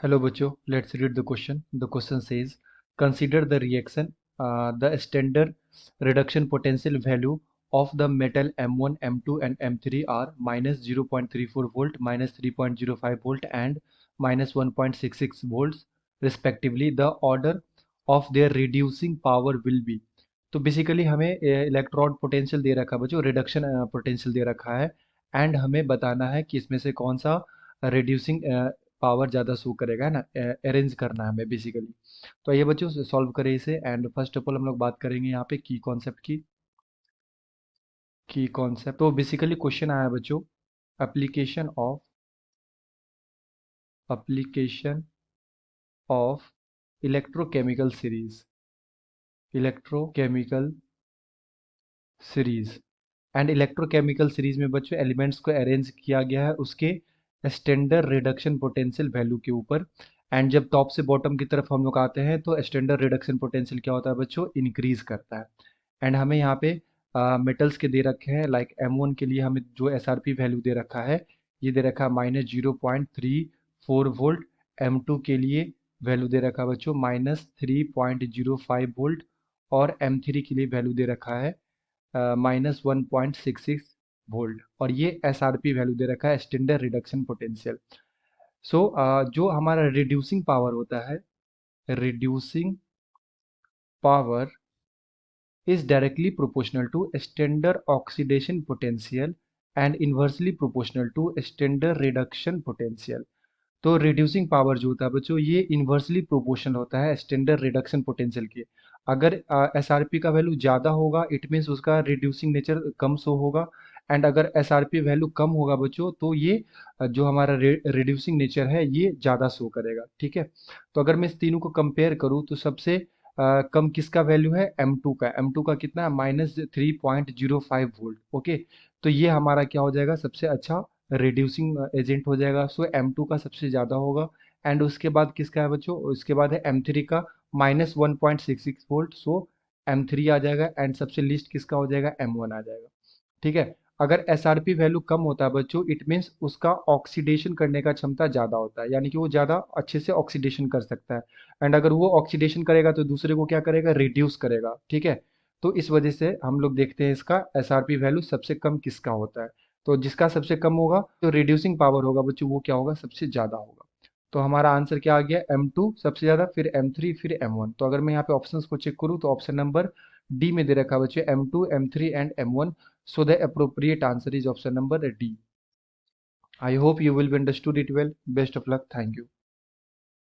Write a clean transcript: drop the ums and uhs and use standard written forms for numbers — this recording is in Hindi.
Hello, Bacho. Let's read the question. The question says, consider the reaction. The standard reduction potential value of the metal M1, M2, and M3 are minus 0.34 volt, minus 3.05 volt, and minus 1.66 volts, respectively. The order of their reducing power will be. तो बेसिकली हमें इलेक्ट्रोड पोटेंशियल दे रखा है बच्चों, रिडक्शन पोटेंशियल दे रखा है, एंड हमें बताना है कि इसमें से कौन सा रिड्यूसिंग पावर ज़्यादा शो करेगा, है ना। अरेंज करना है हमें बेसिकली। तो ये बच्चों सॉल्व करें इसे, एंड फर्स्ट ऑफ ऑल हम लोग बात करेंगे यहाँ पे की कॉन्सेप्ट की। की कॉन्सेप्ट तो बेसिकली क्वेश्चन आया बच्चों, application of electrochemical series, electrochemical series and electrochemical series में बच्चों एलिमेंट्स को अरेंज किया गया है उसके स्टैंडर्ड रिडक्शन पोटेंशियल वैल्यू के ऊपर। एंड जब टॉप से बॉटम की तरफ हम लोग आते हैं तो स्टैंडर्ड रिडक्शन पोटेंशियल क्या होता है बच्चों, इंक्रीज करता है। एंड हमें यहाँ पे मेटल्स के दे रखे हैं, लाइक M1 के लिए हमें जो SRP वैल्यू दे रखा है, ये दे रखा है -0.34 वोल्ट। M2 के लिए वैल्यू दे रखा है बच्चों -3.05 वोल्ट, और M3 के लिए वैल्यू दे रखा है -1.66 वोल्ट, और ये SRP वैल्यू दे रखा है स्टैंडर्ड रिडक्शन पोटेंशियल। सो जो हमारा रिड्यूसिंग पावर होता है, reducing power is directly proportional to standard oxidation potential and inversely proportional to standard reduction potential। तो रिड्यूसिंग पावर जो होता है बच्चों, ये इन्वर्सली प्रोपोर्शनल होता है स्टैंडर्ड रिडक्शन पोटेंशियल के। अगर SRP का वैल्यू ज़्यादा होगा इट मीन्स उसका रिड्यूसिंग नेचर कम शो होगा, एंड अगर SRP वैल्यू कम होगा बच्चों तो ये जो हमारा रिड्यूसिंग नेचर है ये ज़्यादा शो करेगा, ठीक है। तो अगर मैं इस तीनों को कंपेयर करूँ तो सबसे कम किसका वैल्यू है, M2 का कितना, -3.05 वोल्ट। ओके, तो ये हमारा क्या हो जाएगा, सबसे अच्छा रिड्यूसिंग एजेंट हो जाएगा। सो M2 का सबसे ज़्यादा होगा। एंड उसके बाद किसका है बच्चों, उसके बाद है M3 का -1.66 वोल्ट। सो M3 आ जाएगा, एंड सबसे लिस्ट किसका हो जाएगा, M1 आ जाएगा, ठीक है। अगर SRP वैल्यू कम होता है बच्चों इट मीन्स उसका ऑक्सीडेशन करने का क्षमता ज़्यादा होता है, यानी कि वो ज़्यादा अच्छे से ऑक्सीडेशन कर सकता है। एंड अगर वो ऑक्सीडेशन करेगा तो दूसरे को क्या करेगा, रिड्यूस करेगा, ठीक है। तो इस वजह से हम लोग देखते हैं इसका SRP वैल्यू सबसे कम किसका होता है। तो जिसका सबसे कम होगा तो रिड्यूसिंग पावर होगा बच्चों वो क्या होगा, सबसे ज़्यादा होगा। तो हमारा आंसर क्या आ गया, M2 सबसे ज़्यादा, फिर M3, फिर M1। तो अगर मैं यहाँ पे ऑप्शंस को चेक करूँ तो ऑप्शन नंबर डी में दे रखा है बच्चों M2, M3 and M1। So the appropriate answer is option number D. I hope you will be understood it well. Best of luck. Thank you.